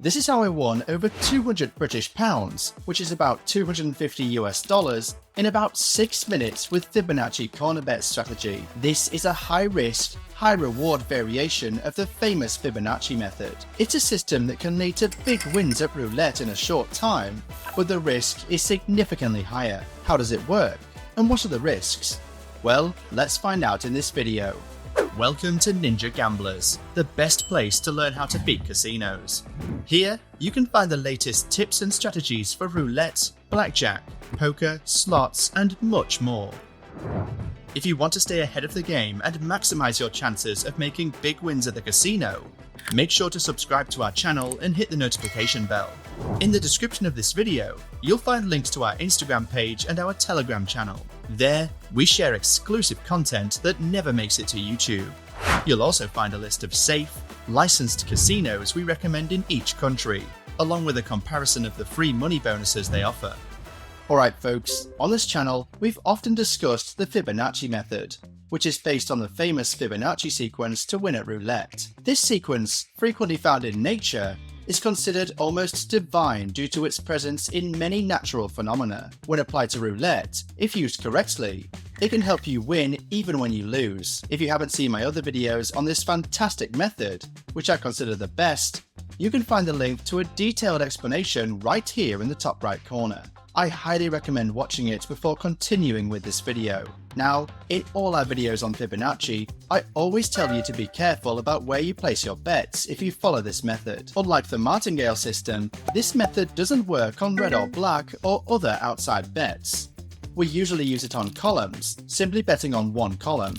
This is how I won over 200 British pounds, which is about $250 in about 6 minutes with Fibonacci Corner Bets Strategy. This is a high-risk, high-reward variation of the famous Fibonacci method. It's a system that can lead to big wins at roulette in a short time, but the risk is significantly higher. How does it work? And what are the risks? Well, let's find out in this video. Welcome to Ninja Gamblers, the best place to learn how to beat casinos. Here, you can find the latest tips and strategies for roulette, blackjack, poker, slots, and much more. If you want to stay ahead of the game and maximize your chances of making big wins at the casino, make sure to subscribe to our channel and hit the notification bell. In the description of this video, you'll find links to our Instagram page and our Telegram channel. There, we share exclusive content that never makes it to YouTube. You'll also find a list of safe, licensed casinos we recommend in each country, along with a comparison of the free money bonuses they offer. Alright folks, on this channel, we've often discussed the Fibonacci method, which is based on the famous Fibonacci sequence to win at roulette. This sequence, frequently found in nature, is considered almost divine due to its presence in many natural phenomena. When applied to roulette, if used correctly, it can help you win even when you lose. If you haven't seen my other videos on this fantastic method, which I consider the best, you can find the link to a detailed explanation right here in the top right corner. I highly recommend watching it before continuing with this video. Now, in all our videos on Fibonacci, I always tell you to be careful about where you place your bets if you follow this method. Unlike the martingale system, this method doesn't work on red or black or other outside bets. We usually use it on columns, simply betting on one column.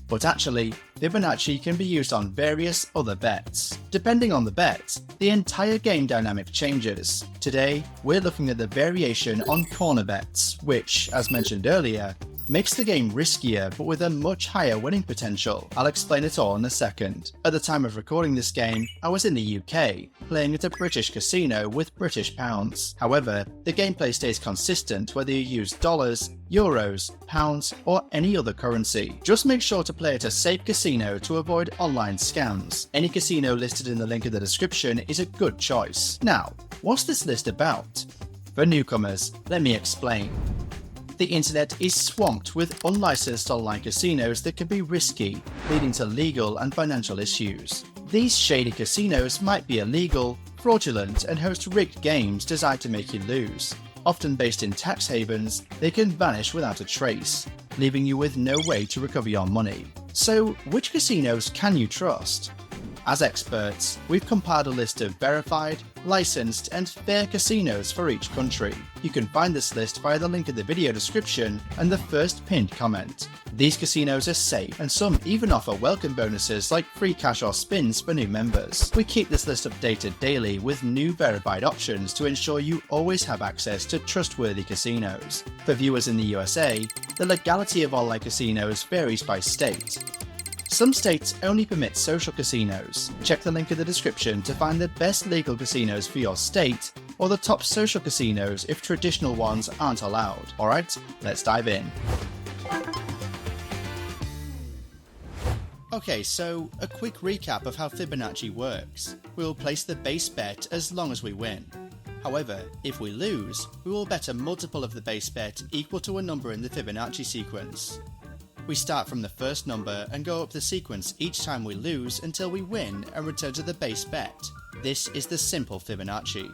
But actually, Fibonacci can be used on various other bets. Depending on the bet, the entire game dynamic changes. Today, we're looking at the variation on corner bets, which, as mentioned earlier, makes the game riskier but with a much higher winning potential. I'll explain it all in a second. At the time of recording this game, I was in the UK, playing at a British casino with British pounds. However, the gameplay stays consistent whether you use dollars, euros, pounds, or any other currency. Just make sure to play at a safe casino to avoid online scams. Any casino listed in the link in the description is a good choice. Now, what's this list about? For newcomers, let me explain. The internet is swamped with unlicensed online casinos that can be risky, leading to legal and financial issues. These shady casinos might be illegal, fraudulent, and host rigged games designed to make you lose. Often based in tax havens, they can vanish without a trace, leaving you with no way to recover your money. So, which casinos can you trust? As experts, we've compiled a list of verified, licensed, and fair casinos for each country. You can find this list via the link in the video description and the first pinned comment. These casinos are safe, and some even offer welcome bonuses like free cash or spins for new members. We keep this list updated daily with new verified options to ensure you always have access to trustworthy casinos. For viewers in the USA, the legality of online casinos varies by state. Some states only permit social casinos. Check the link in the description to find the best legal casinos for your state, or the top social casinos if traditional ones aren't allowed. Alright, let's dive in. Okay, so a quick recap of how Fibonacci works. We will place the base bet as long as we win. However, if we lose, we will bet a multiple of the base bet equal to a number in the Fibonacci sequence. We start from the first number and go up the sequence each time we lose until we win and return to the base bet. This is the simple Fibonacci.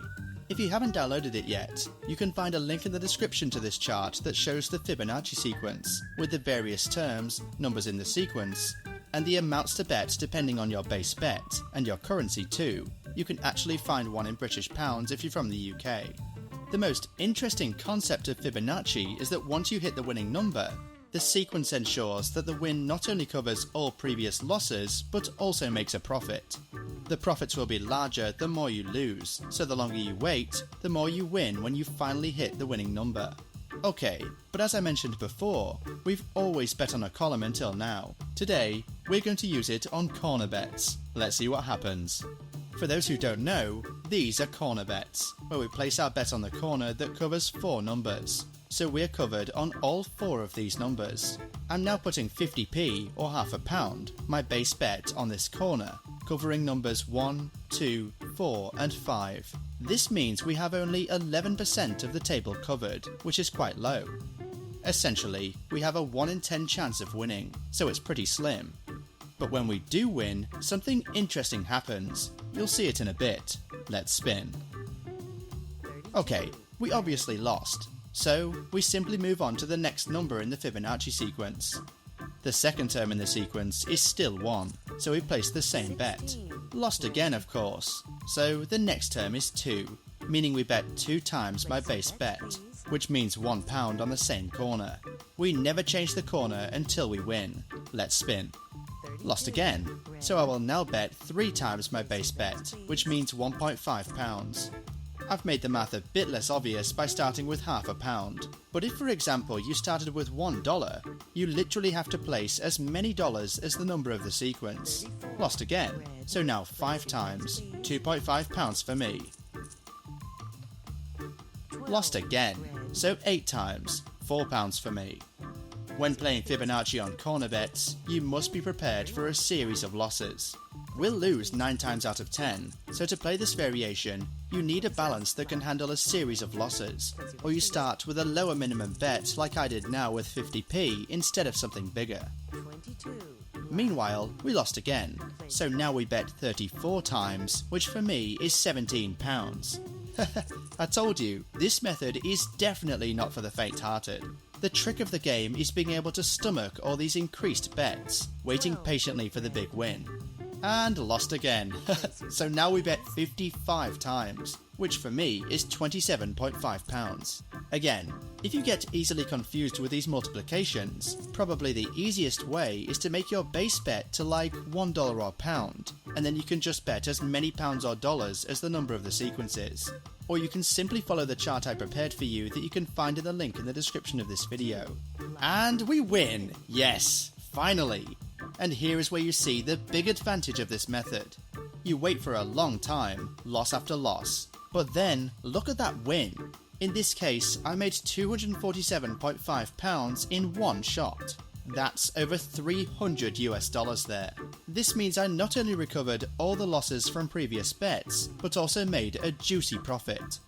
If you haven't downloaded it yet, you can find a link in the description to this chart that shows the Fibonacci sequence, with the various terms, numbers in the sequence, and the amounts to bet depending on your base bet, and your currency too. You can actually find one in British pounds if you're from the UK. The most interesting concept of Fibonacci is that once you hit the winning number, the sequence ensures that the win not only covers all previous losses, but also makes a profit. The profits will be larger the more you lose, so the longer you wait, the more you win when you finally hit the winning number. Okay, but as I mentioned before, we've always bet on a column until now. Today, we're going to use it on corner bets. Let's see what happens. For those who don't know, these are corner bets, where we place our bet on the corner that covers 4 numbers. So we're covered on all 4 of these numbers. I'm now putting 50p or half a pound, my base bet, on this corner, covering numbers 1, 2, 4 and 5. This means we have only 11% of the table covered, which is quite low. Essentially, we have a 1 in 10 chance of winning, so it's pretty slim. But when we do win, something interesting happens. You'll see it in a bit. Let's spin. Okay, we obviously lost, so we simply move on to the next number in the Fibonacci sequence. The second term in the sequence is still 1, so we place the same bet. Lost again, of course, so the next term is 2, meaning we bet 2 times my base bet, which means £1 on the same corner. We never change the corner until we win. Let's spin. Lost again, so I will now bet 3 times my base bet, which means £1.5. I've made the math a bit less obvious by starting with £0.5, but if for example you started with $1, you literally have to place as many dollars as the number of the sequence. Lost again, so now 5 times, £2.5 for me. Lost again, so 8 times, £4 for me. When playing Fibonacci on corner bets, you must be prepared for a series of losses. We'll lose 9 times out of 10, so to play this variation, you need a balance that can handle a series of losses, or you start with a lower minimum bet like I did now with 50p instead of something bigger. Meanwhile, we lost again, so now we bet 34 times, which for me is £17. I told you, this method is definitely not for the faint-hearted. The trick of the game is being able to stomach all these increased bets, waiting patiently for the big win. And lost again, so now we bet 55 times, which for me is £27.5. Again, if you get easily confused with these multiplications, probably the easiest way is to make your base bet to like $1 or £1, and then you can just bet as many pounds or dollars as the number of the sequence is. Or you can simply follow the chart I prepared for you that you can find in the link in the description of this video. And we win! Yes, finally! And here is where you see the big advantage of this method. You wait for a long time, loss after loss, but then look at that win. In this case, I made £247.5 in one shot. That's over $300 there. This means I not only recovered all the losses from previous bets, but also made a juicy profit.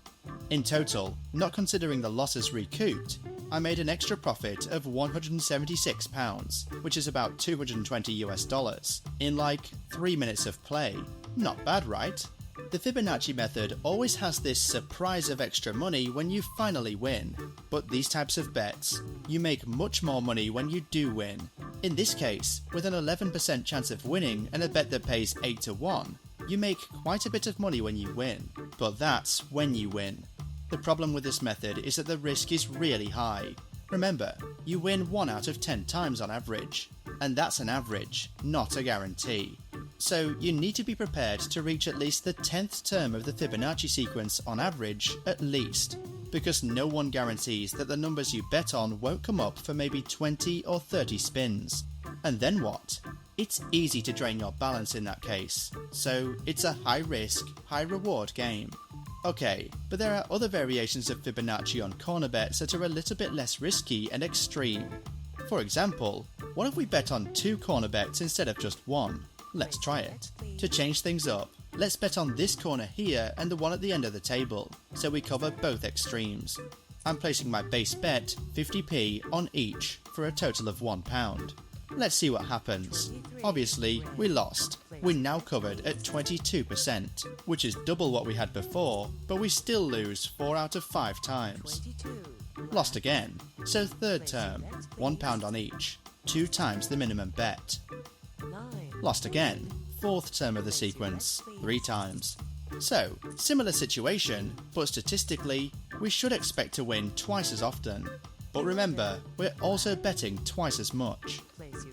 In total, not considering the losses recouped, I made an extra profit of £176, which is about $220 in like 3 minutes of play. Not bad, right? The Fibonacci method always has this surprise of extra money when you finally win, but these types of bets, you make much more money when you do win. In this case, with an 11% chance of winning and a bet that pays 8 to 1, you make quite a bit of money when you win, but that's when you win. The problem with this method is that the risk is really high. Remember, you win 1 out of 10 times on average, and that's an average, not a guarantee. So you need to be prepared to reach at least the 10th term of the Fibonacci sequence on average at least, because no one guarantees that the numbers you bet on won't come up for maybe 20 or 30 spins. And then what? It's easy to drain your balance in that case, so it's a high risk, high reward game. Okay, but there are other variations of Fibonacci on corner bets that are a little bit less risky and extreme. For example, what if we bet on 2 corner bets instead of just 1? Let's try it. To change things up, let's bet on this corner here and the one at the end of the table, so we cover both extremes. I'm placing my base bet 50p on each for a total of £1. Let's see what happens. Obviously, we lost. We're now covered at 22%, which is double what we had before, but we still lose 4 out of 5 times. Lost again, so third term, £1 on each, 2 times the minimum bet. Lost again, fourth term of the sequence, 3 times. So, similar situation, but statistically, we should expect to win twice as often. But remember, we're also betting twice as much.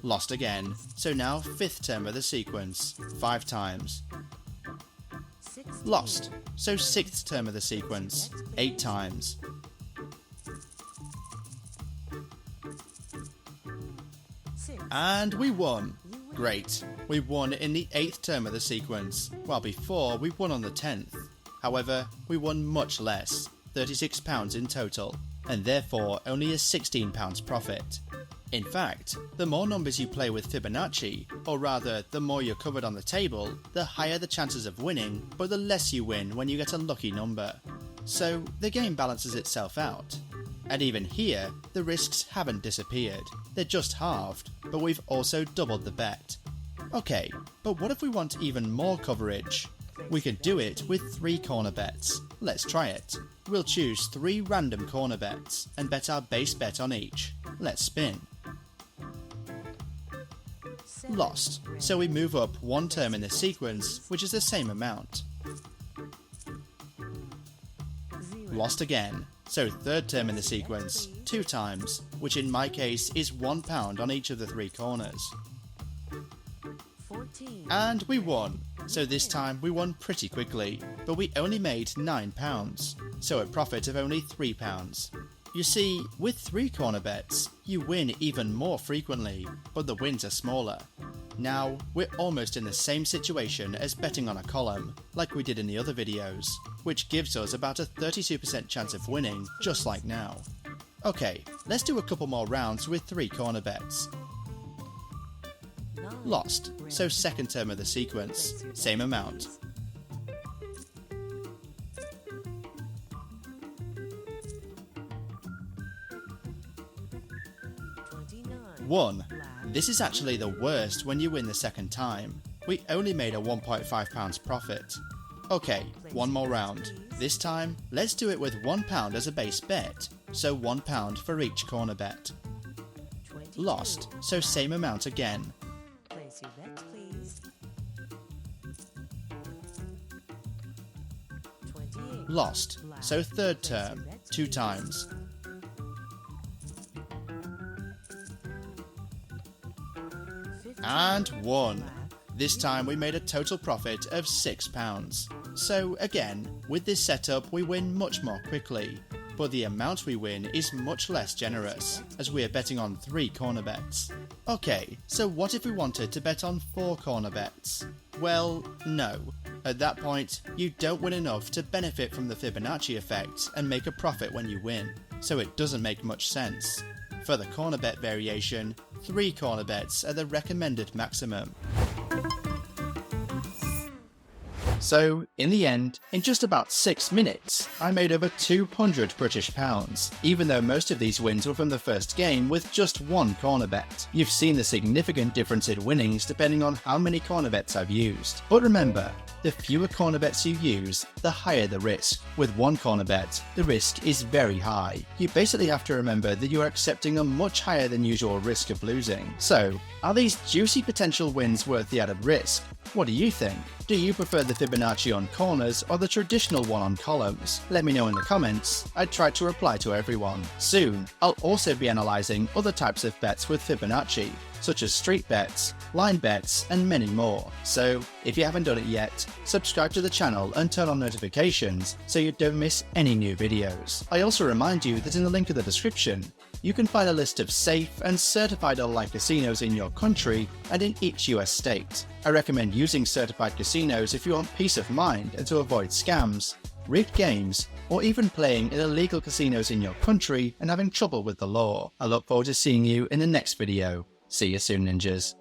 Lost again, so now 5th term of the sequence, 5 times. Lost, so 6th term of the sequence, 8 times. And we won! Great, we won in the 8th term of the sequence, while before we won on the 10th. However, we won much less, £36 in total, and therefore only a £16 profit. In fact, the more numbers you play with Fibonacci, or rather the more you're covered on the table, the higher the chances of winning, but the less you win when you get a lucky number. So the game balances itself out. And even here, the risks haven't disappeared, they're just halved, but we've also doubled the bet. Okay, but what if we want even more coverage? We could do it with 3 corner bets. Let's try it. We'll choose 3 random corner bets and bet our base bet on each. Let's spin. Lost, so we move up 1 term in the sequence, which is the same amount. Lost again, so 3rd term in the sequence, 2 times, which in my case is £1 on each of the 3 corners. And we won, so this time we won pretty quickly, but we only made £9, so a profit of only £3. You see, with 3 corner bets, you win even more frequently, but the wins are smaller. Now, we're almost in the same situation as betting on a column, like we did in the other videos, which gives us about a 32% chance of winning, just like now. Okay, let's do a couple more rounds with 3 corner bets. Lost, so 2nd term of the sequence, same amount. Won. This is actually the worst when you win the 2nd time. We only made a £1.5 profit. Okay, one more round. This time, let's do it with £1 as a base bet, so £1 for each corner bet. Lost, so same amount again. Place your bet, please. 28. Lost, so 3rd term, 2 times. And won. This time we made a total profit of £6. So again, with this setup we win much more quickly, but the amount we win is much less generous, as we are betting on 3 corner bets. Okay, so what if we wanted to bet on 4 corner bets? Well, no. At that point, you don't win enough to benefit from the Fibonacci effect and make a profit when you win, so it doesn't make much sense. For the corner bet variation, 3 corner bets are the recommended maximum. So, in the end, in just about 6 minutes, I made over £200, even though most of these wins were from the first game with just 1 corner bet. You've seen the significant difference in winnings depending on how many corner bets I've used. But remember, the fewer corner bets you use, the higher the risk. With 1 corner bet, the risk is very high. You basically have to remember that you are accepting a much higher than usual risk of losing. So, are these juicy potential wins worth the added risk? What do you think? Do you prefer the Fibonacci on corners or the traditional one on columns? Let me know in the comments. I try to reply to everyone. Soon, I'll also be analysing other types of bets with Fibonacci, such as street bets, line bets, and many more. So, if you haven't done it yet, subscribe to the channel and turn on notifications so you don't miss any new videos. I also remind you that in the link in the description, you can find a list of safe and certified online casinos in your country and in each US state. I recommend using certified casinos if you want peace of mind and to avoid scams, rigged games, or even playing in illegal casinos in your country and having trouble with the law. I look forward to seeing you in the next video. See you soon, ninjas.